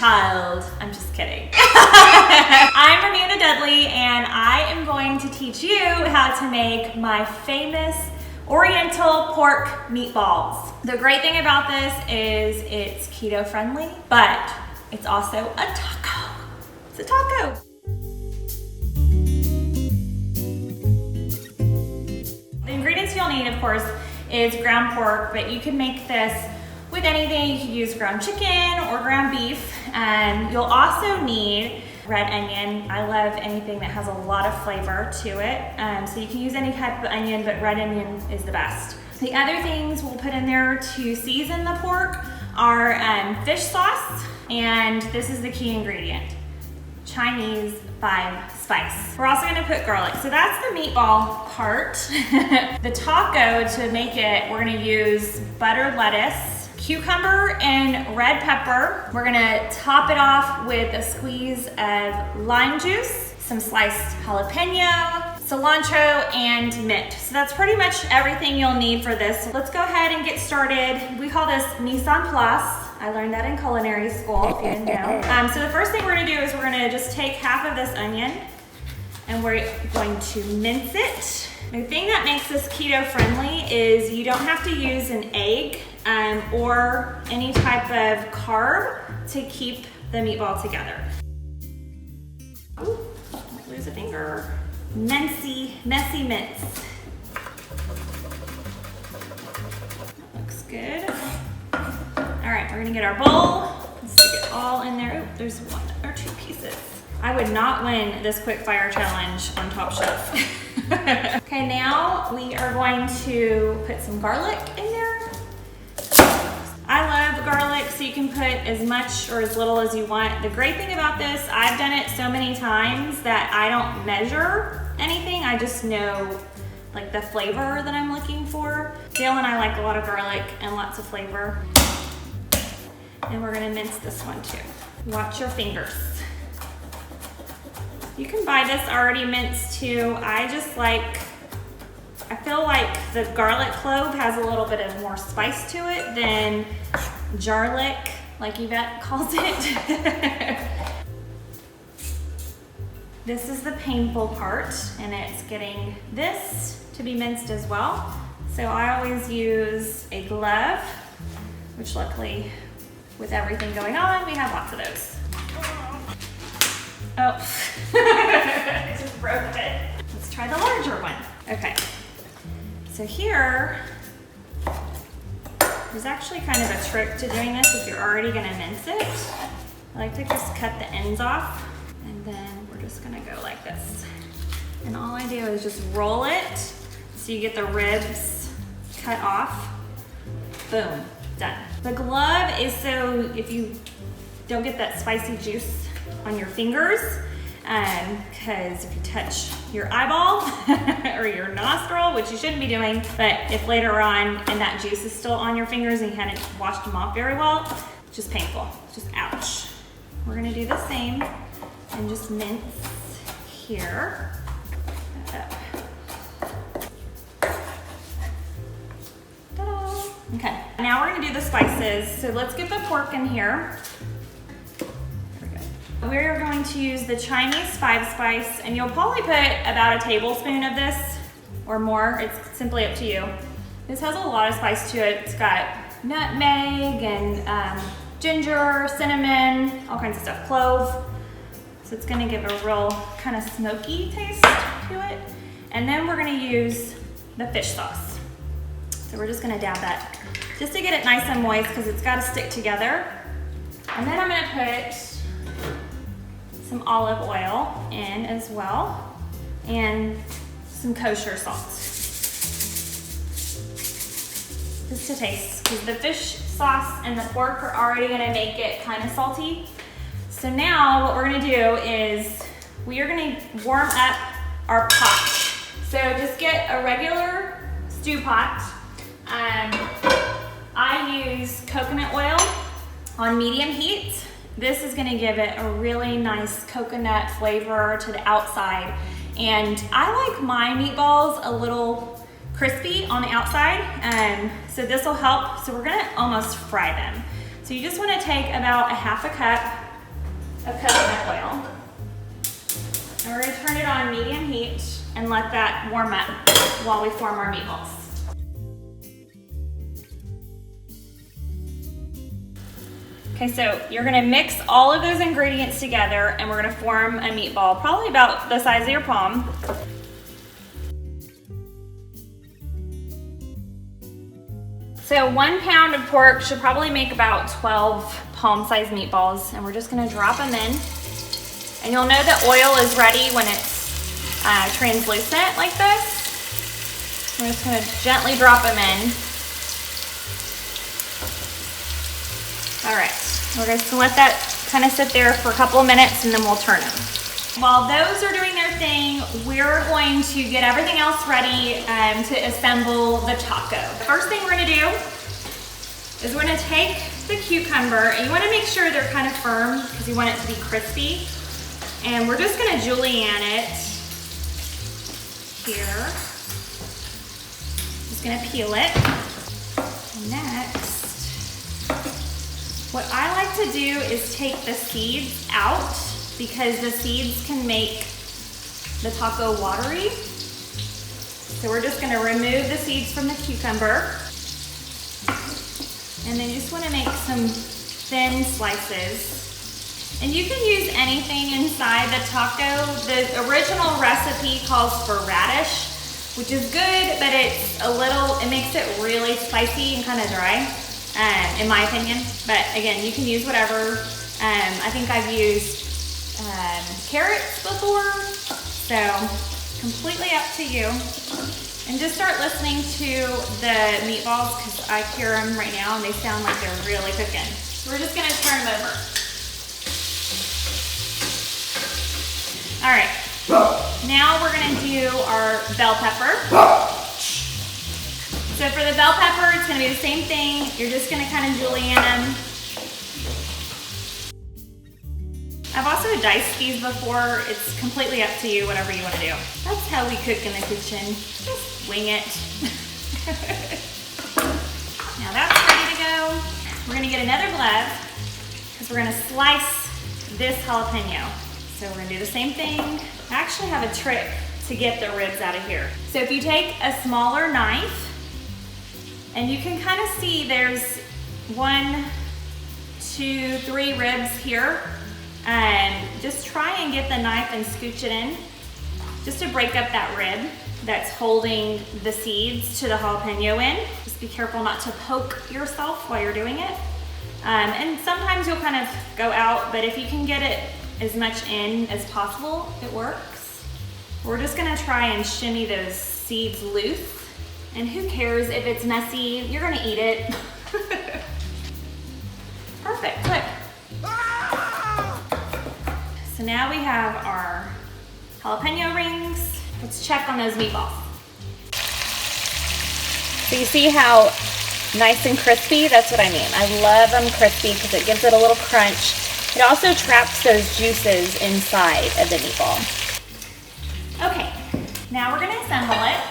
child. I'm just kidding. I'm Dudley, and I am going to teach you how to make my famous Oriental Pork Meatballs. The great thing about this is it's keto friendly, but it's also a taco. It's a taco. The ingredients you'll need, of course, is ground pork, but you can make this with anything. You can use ground chicken or ground beef. You'll also need red onion. I love anything that has a lot of flavor to it. So you can use any type of onion, but red onion is the best. The other things we'll put in there to season the pork are fish sauce, and this is the key ingredient, Chinese 5 spice. We're also gonna put garlic. So that's the meatball part. The taco, to make it, we're gonna use buttered lettuce, cucumber, and red pepper. We're gonna top it off with a squeeze of lime juice, some sliced jalapeno, cilantro, and mint. So that's pretty much everything you'll need for this. Let's go ahead and get started. We call this mise en place. I learned that in culinary school, if you didn't know. So the first thing we're gonna do is we're gonna just take half of this onion and we're going to mince it. The thing that makes this keto friendly is you don't have to use an egg or any type of carb to keep the meatball together. Ooh, might lose a finger. Messy mince. That looks good. All right, we're gonna get our bowl. Let's stick it all in there. Oh, there's 1 or 2 pieces. I would not win this quick fire challenge on Top Chef. Okay, now we are going to put some garlic in there. I love garlic, so you can put as much or as little as you want. The great thing about this, I've done it so many times that I don't measure anything. I just know like the flavor that I'm looking for. Dale and I like a lot of garlic and lots of flavor. And we're gonna mince this one too. Watch your fingers. You can buy this already minced too. I feel like the garlic clove has a little bit of more spice to it than jarlic, like Yvette calls it. This is the painful part, and it's getting this to be minced as well. So I always use a glove, which luckily with everything going on, we have lots of those. Oh, I just broke it. Let's try the larger one. Okay, so here, there's actually kind of a trick to doing this if you're already gonna mince it. I like to just cut the ends off, and then we're just gonna go like this. And all I do is just roll it so you get the ribs cut off. Boom, done. The glove is so if you don't get that spicy juice on your fingers, because if you touch your eyeball or your nostril, which you shouldn't be doing, but if later on and that juice is still on your fingers and you hadn't washed them off very well, it's just painful, just ouch. We're gonna do the same and just mince here. Okay, now we're gonna do the spices. So let's get the pork in here. We're going to use the Chinese 5 spice, and you'll probably put about a tablespoon of this or more. It's simply up to you. This has a lot of spice to it. It's got nutmeg and ginger, cinnamon, all kinds of stuff, clove. So it's gonna give a real kind of smoky taste to it. And then we're gonna use the fish sauce. So we're just gonna dab that just to get it nice and moist because it's gotta stick together. And then I'm gonna put some olive oil in as well, and some kosher salt. Just to taste, because the fish sauce and the pork are already gonna make it kind of salty. So now what we're gonna do is we are gonna warm up our pot. So just get a regular stew pot. I use coconut oil on medium heat. This is gonna give it a really nice coconut flavor to the outside. And I like my meatballs a little crispy on the outside, so this will help. So we're gonna almost fry them. So you just wanna take about a half a cup of coconut oil. And we're gonna turn it on medium heat and let that warm up while we form our meatballs. Okay, so you're gonna mix all of those ingredients together and we're gonna form a meatball, probably about the size of your palm. So 1 pound of pork should probably make about 12 palm-sized meatballs, and we're just gonna drop them in. And you'll know that oil is ready when it's translucent like this. We're just gonna gently drop them in. All right, we're just gonna let that kind of sit there for a couple of minutes and then we'll turn them. While those are doing their thing, we're going to get everything else ready to assemble the taco. First thing we're gonna do is we're gonna take the cucumber, and you wanna make sure they're kind of firm because you want it to be crispy. And we're just gonna julienne it here. Just gonna peel it. Next, what I like to do is take the seeds out because the seeds can make the taco watery. So we're just gonna remove the seeds from the cucumber. And then you just wanna make some thin slices. And you can use anything inside the taco. The original recipe calls for radish, which is good, but it makes it really spicy and kind of dry, in my opinion. But again, you can use whatever. I think I've used carrots before, so completely up to you. And just start listening to the meatballs because I hear them right now and they sound like they're really cooking. So we're just gonna turn them over. All right, now we're gonna do our bell pepper. So for the bell pepper, it's gonna be the same thing. You're just gonna kind of julienne them. I've also diced these before. It's completely up to you, whatever you wanna do. That's how we cook in the kitchen. Just wing it. Now that's ready to go. We're gonna get another glove because we're gonna slice this jalapeno. So we're gonna do the same thing. I actually have a trick to get the ribs out of here. So if you take a smaller knife, and you can kind of see there's 1, 2, 3 ribs here, just try and get the knife and scooch it in, just to break up that rib that's holding the seeds to the jalapeno in. Just be careful not to poke yourself while you're doing it. And sometimes you'll kind of go out, but if you can get it as much in as possible, it works. We're just gonna try and shimmy those seeds loose. And who cares if it's messy, you're gonna eat it. Perfect, look. So now we have our jalapeno rings. Let's check on those meatballs. So you see how nice and crispy? That's what I mean. I love them crispy because it gives it a little crunch. It also traps those juices inside of the meatball. Okay, now we're gonna assemble it.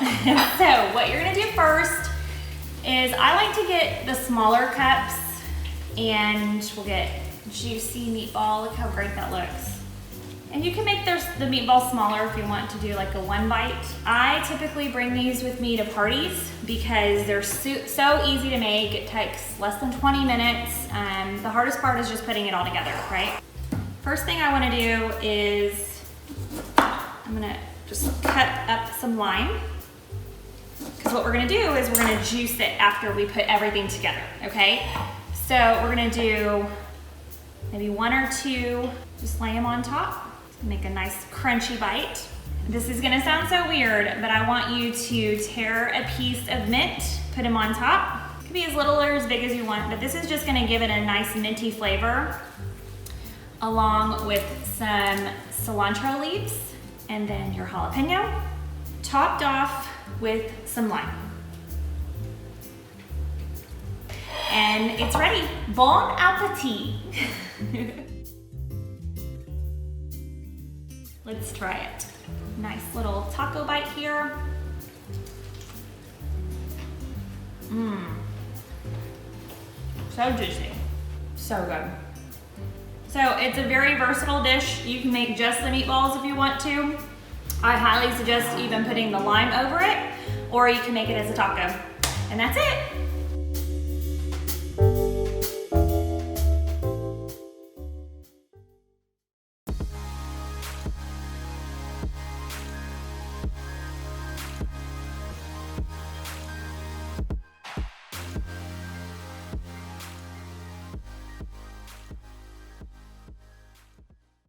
So what you're gonna do first is I like to get the smaller cups and we'll get juicy meatball. Look how great that looks. And you can make the meatball smaller if you want to do like a 1 bite. I typically bring these with me to parties because they're so easy to make. It takes less than 20 minutes. The hardest part is just putting it all together, right? First thing I wanna do is I'm gonna just cut up some lime. Because what we're gonna do is we're gonna juice it after we put everything together, okay? So we're gonna do maybe 1 or 2, just lay them on top. Make a nice crunchy bite. This is gonna sound so weird, but I want you to tear a piece of mint, put them on top. It could be as little or as big as you want, but this is just gonna give it a nice minty flavor, along with some cilantro leaves, and then your jalapeno, topped off with some lime. And it's ready. Bon appetit. Let's try it. Nice little taco bite here. So juicy, so good. So it's a very versatile dish. You can make just the meatballs if you want to. I highly suggest even putting the lime over it, or you can make it as a taco. And that's it.